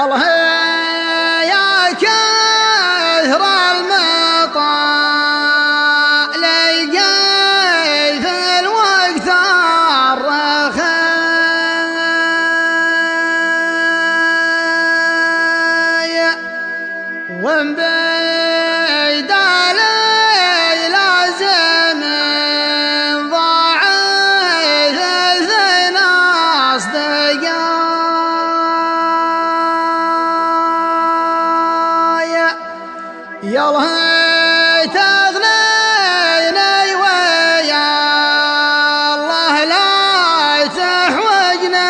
الله يا كثر المطاع لقيت في الوقت الرخايا ومن بعيد علي لازم ضاعت اثنين أصدقايا يالله تغنيني ويا الله لا تحوجني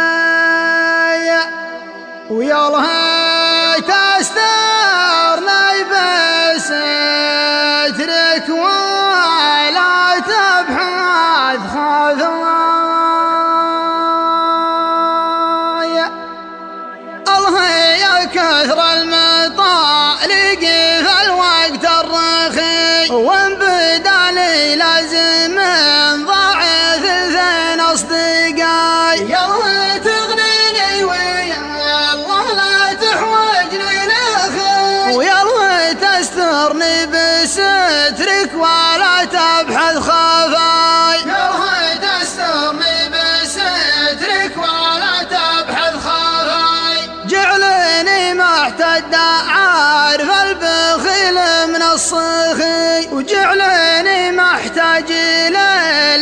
لخايا ويالله تسترني بسترك ولا تبحث خذايا الله يا كثر المطالق في الوقت الرخي وان بدالي لازم ضاعف اثنين اصدقاي يالله تغنيني ويا الله لا تحوجني لخي ويالله تسترني بسترك ولا تبحث خفاي يالله تسترني بسترك ولا تبحث خفاي جعلني محتد عارف البخيل من الصخي وجعلني محتاج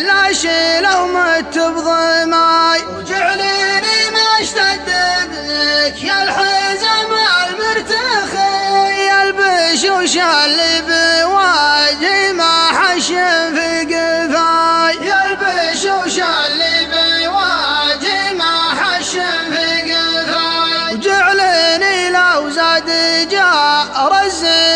لا شيل ومت بضماي وجعلني محتد بك يا الحزام المرتخي يا البشوش اللي بواجهي ما حشم في قفاي يا البشوش اللي بواجهي ما حشم في قفاي وجعلني لو زاد جار الزين